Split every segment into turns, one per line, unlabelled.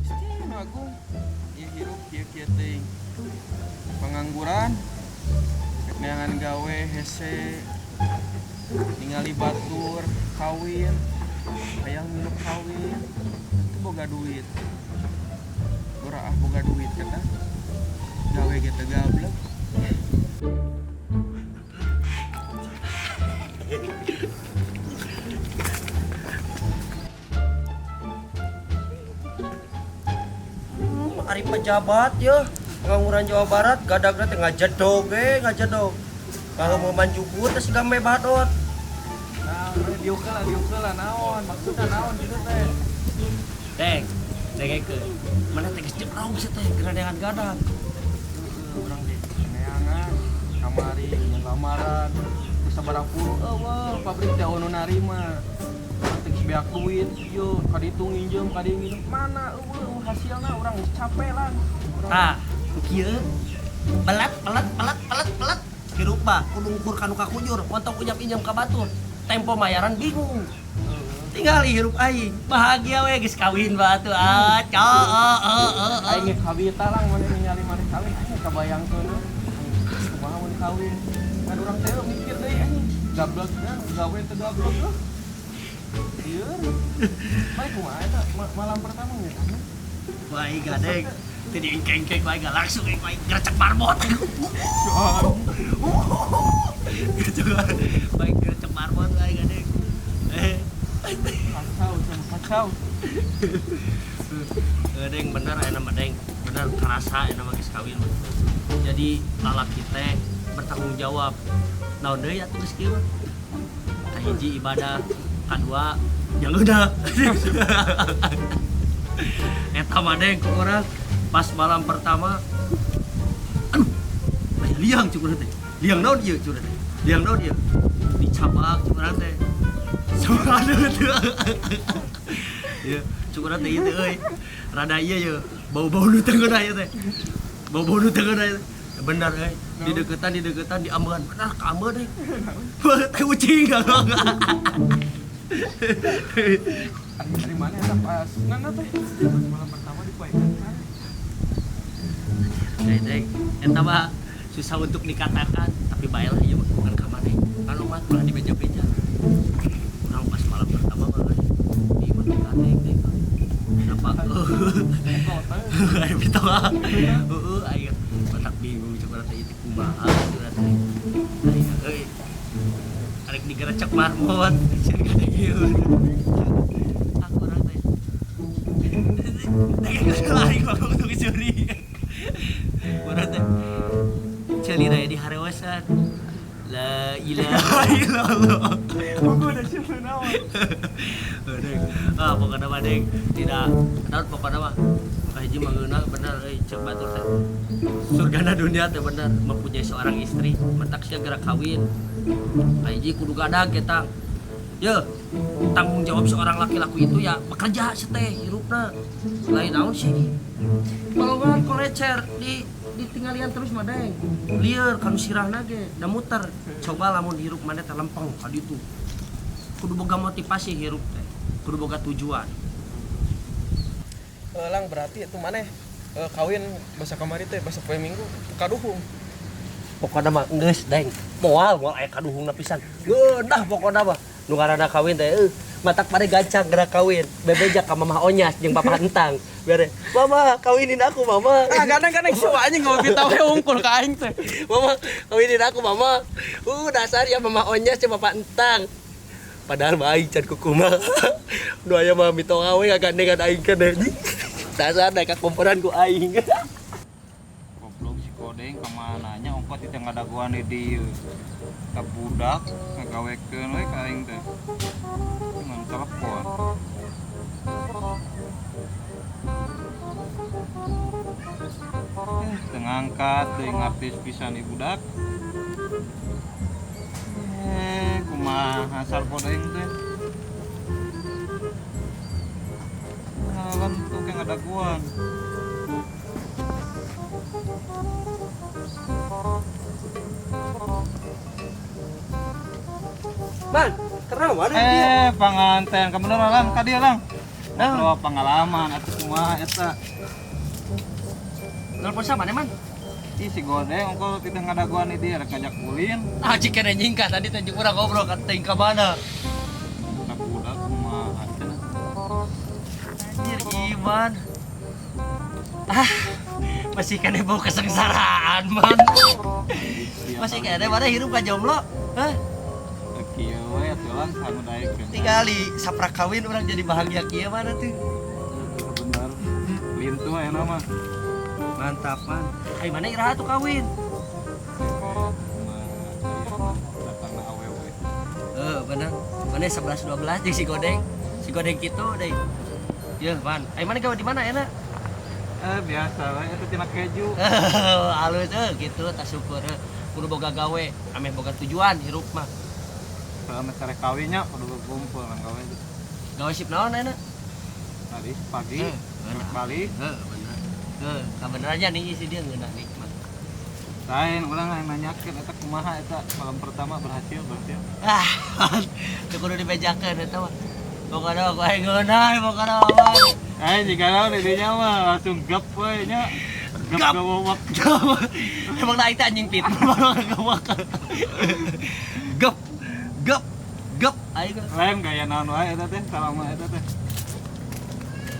Miskin Agung. Ieu hirup kieu-kieu teuing. Pengangguran. Rek neangan gawe hese. Ningali batur, kawin. Hayang minum kawin. Itu boga duit. Uraah boga duit kata. Gawe ge teu gablek.
Ari pejabat ya pengangguran Jawa Barat gadag teh ngajedog ngajedog kalau mau manjukur teh siga me badot
Nah, diukeula naon? Maksudna naon kitu teh?
deng dengekeun mana teh geus jebrau sih teh geradangan gadag
Urang di neangan kamari lamaran geus sabaraha puluh eueuh pabrik teh anu narima. Teh beak duit ieu ka ditu nginjem ka dieu nginjem mana eueuh hasilna urang geus capek lah.
tah kieu pelat hirup mah kudu ngukur kanu kakujur montong unyap injem ka batur tempo mayaran bingung tinggal hirup aing bahagia we geus kawin batu
Aing ge kabita lang mana ningali maneh kawin aing kabayangkeun kumaha mun kawin. Kan urang teh mikir deui anjing gablekna gawe teu gablek lah. Ieu. Bae kumaha eta malam pertama nya.
baik gadeng tadi engkeng baik gak langsung baik gerecek marbot gitu kan baik gerecek marbot baik gadeng
Kacau.
gadeng bener ya nama deng bener kerasa ya nama geus kawin jadi lalaki teh bertanggung jawab naon deui atuh geus kieu hiji ibadah kadua yang udah eta mah deng ku urang pas malam pertama aduh liang cukup teh liang naon ieu cukup teh liang naon ieu dicabak cukup teh sebenarnya teh ya cukup teh ieu euy rada ieu ye bau-bau nu teu geuna ieu teh bau-bau nu teu geuna bener euy di deketan di ambegan bener ka ambeun deui teh ucing
Dari mana eta pas nana teh malam pertama dipoekeun kan.
Deng eta mah susah untuk dikatakan tapi bae lah ieu mah bukan ka maneh kan mah kulah di beja-beja urang pas malam pertama mah di mah deng kenapa ayo kita mah ayo matak bingung coba teh itu kumaha cenah teh ayo euy arek digerecek marmot cenah kieu aku urang teh lari kok untuk curi urang teh celi raya di harewasan la ilaha illallah
Gua udah siap naon.
Pokoknya mah deng tidak tahu pokoknya mah hiji mangeuna bener cek batur teh surgana dunia teh bener mempunyai seorang istri mentak sia gerak kawin hiji kudu gadag kita ye tanggung jawab seorang laki-laki itu ya bekerja teh hirupna lain naon sih balongan kolecer ditinggalian terus mah deng lieur kanu sirahna ge da muter coba lamun hirup maneh teh lempeng ka ditu kudu boga motivasi hirup teh kudu boga tujuan
Lang berarti itu maneh kawin basa kamari teh basa poe Minggu kaduhung.
pokokna mah geus deng moal aya kaduhungna pisan geundah pokokna mah nu ngaranna kawin teh matak pare gancang gerak kawin bebeja ka mamah onyas jeung papa entang bere mama kawinin aku mama
Kadang-kadang suwa anjing ngopi tawe ungkul ka aing teh.
mama kawinin aku mama dasar ya mamah onyas jeung papa entang padahal mah aing can kukumaha nu aya mah mito gawe ngagandengan aing kan dasar da kakomporan ku aing
Goblok si Kodeng kamananya ongkot itu yang ada gua di dieu. Ka budak ngagawekeun we ka aing teh. Cuman telepon. Ngangkat deui ngapis pisan ieu budak. Kumaha asal Kodeng teh. Halan tuh yang ada gua.
Man, kenapa mana dia?
Panganten, kamu bener lang, ka dieu lang. Nah, pengalaman atuh kumaha eta.
Telepon sama man?
Ih si Godeng engko tidak ngadaguan di dia rek ngajak ulin.
Ah cik kena nyingkat tadi tunjuk urang ngobrol ka teuing ka mana.
Budak kumaha cenah.
Anjir Iman. Ah, masih kena bau kesengsaraan man. Masih kena mana hirup ka jomblo? Hah?
Kieu we atuh sanu daekeun.
Tingali saprak kawin orang jadi bahagia kieu mana tuh.
Bener. Lintu aya nama.
Mantap man. Ai mana iraha tuh kawin?
Datangna awewe.
Bener. Mana 11 12 jeung si Godeng. Si Godeng kitu deui. Yeuh man. Ai mana gawe di mana enak?
Biasa we eta tina keju.
Halus gitu tas syukur. Kudu boga gawe, ameh boga tujuan hirup mah.
Kalau mencari kawinnya kudu kumpul nang gawe.
Gawe sip naon enak?
Tadi pagi balik.
Bener. Kabenerannya nih si dia ngeunah nikmat.
Lain urang nanyakeun eta kumaha eta malam pertama berhasil.
Ah, teu kudu dibejakeun eta mah. Pokona aku aing ngeunah, pokona mah.
Jika naon didinya mah langsung gap we nya. Gap gawak.
Emang da itu anjing pit. Gap. Gap. Aing.
Lain gaya naon wae eta teh salama eta teh.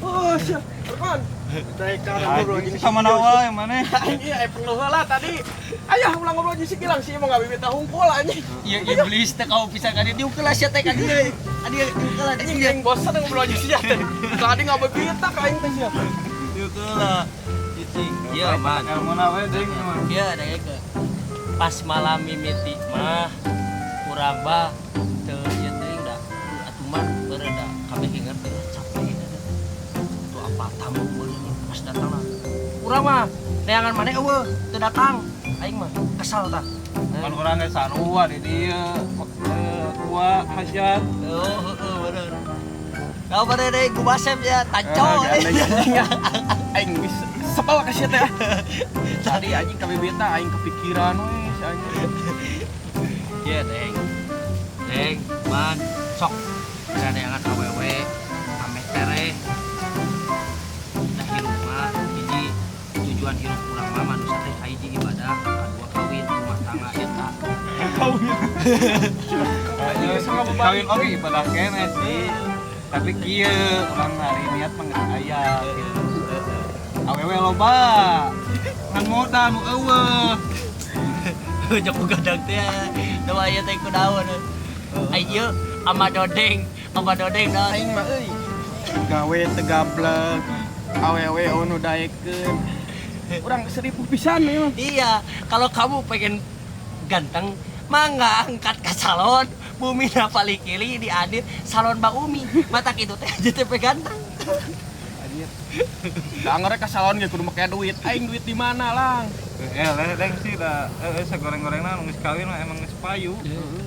Oh, siap. Teman. Dari cara ngobrol jeung
Sama nawa yang mana?
Iya, pengen heula tadi. Aya ulang ngobrol jeung si Gilang sih emang enggak bibit hungkul anjing.
Iya iblis teh kau pisah ka dieu kelas ya teh ka dieu. Adi kelas
Anjing yang bosan ngobrol jeung si Jat. Tadi enggak bibit tak aing teh sia.
Dieu kelas. Cicing. Iya, man.
Ilmu nawe deui mah.
Iya, ada ke. Pas malam mimiti mah urang bah teu ieu teuing da. Atuh mah beureuda kabeh ngerti capek. Tuh apa tamu meuli pas datang lah. Urang mah neangan maneh eueuh teu datang. Aing mah kesal tah.
Kan urang ge sarua di dieu. Tua hajat.
Oh, bener. Kau pada deh gua basep ya, taco.
Aing geus sepal ka sia teh. Tadi anjing ka bibit teh aing kepikiran we si anjing.
Iya, Deng. Deng, man, sok. Ada neangan awewe, ameh tere. Dah hirup mah, hiji tujuan hirup urang mah manusia teh hiji ibadah, kadua kawin, rumah tangga eta.
Kawin oge ibadah kene sih. Tapi kieu urang hari niat mah geus aya gitu. Awewe loba. Ngan modal nu eueuh.
Jok gadang teh, dawa ieu teh kunaon. Ai ieu ama dodeng dah.
Aing mah euy. Gawe teu gablek. Awewe nu daekeun. Urang seribu pisan ya.
Iya, kalau kamu pengen ganteng, mangga angkat ke salon Bumi Palikili di Adit salon Bang Umi. Mata kitu teh aja teh ganteng.
Anjir. Da ngorek ka salon ge kudu make duit. Aing duit di mana, Lang?
Deng sih da sagoreng-gorengna nu geus kawin mah emang geus payu.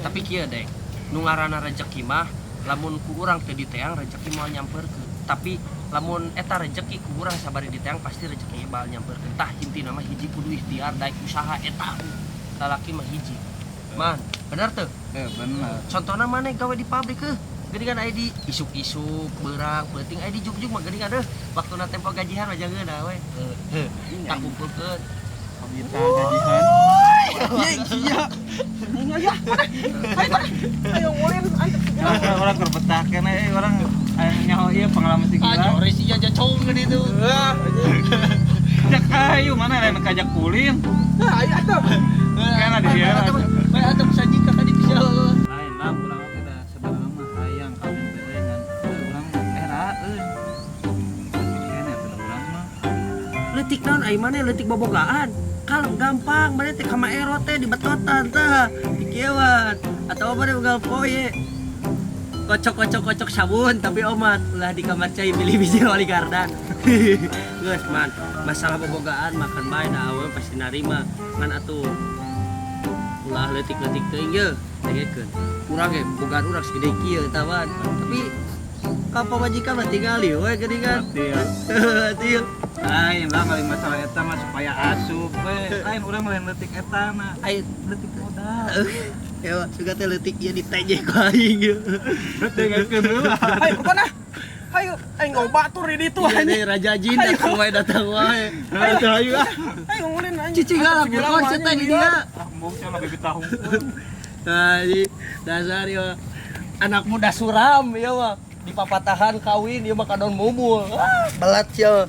Tapi kieu deh, nu ngaranna rezeki mah lamun ku urang teu diteang rezeki moal nyampeurkeun. Tapi lamun eta rezeki ku urang sabari diteang pasti rezeki baal nyampeurkeun. Tah intina mah hiji kudu ikhtiar daek usaha eta. Lalaki mah hiji. Man, bener tuh?
Bener.
Contohna maneh gawe di pabrik geuningan aya di isuk-isuk, beurang, peuting aya di juk-juk mah geuningan waktuna tempo gajihan mah jangeun we. Tak kumpulkeun.
Kita gajian.
Iya. Iya. Ayo ngulin anjir.
Orang kerbetah kene orang nyaho ieu pengalaman si Gilang.
Ajore si jaja cong gitu.
Jak ayo mana lain kajak kulin.
Ayo atuh.
Kana di dia.
Bae atuh saji ka tadi bisa.
Lain lah urang oge da sebenarnya mah hayang kawin teh ngan urang era kene teh urang mah.
Leutik naon ai maneh leutik bobogaan. Kalem gampang maneh teh ka maero teh dibetotan tah. Dikeuan atau apa deh ugal poe. Kocok sabun tapi omat ulah di kamar cai beli biji wali gardan. Geus man, masalah bobogaan makan bae da awewe pasti narima. Ngan atuh ulah leutik-leutik teuing ye tegekeun. Urang ge bogaan urang segede kieu tawan. Tapi ka pamajikan mah tingali we geuningan. Tieu.
Lain lah paling masalah eta mah supaya asup we. Lain urang mah leutik eta na.
Ai
Leutik modal.
ya suka teh leutik ieu ditejeh ku aing ye.
Dengekeun heula.
Ayo kemana? Hayu, aing ngobat tuh di ditu
Iya nih
anjing.
Raja Jin datang wae. Ayo ah.
Ayo ngulin anjing.
Cici lah bukan cetek di dia.
Mau cenah bebet tahu.
Nah, di dasar ya anak muda suram ya mah di papatahan kawin ya mah kadon mumul. Belat ya.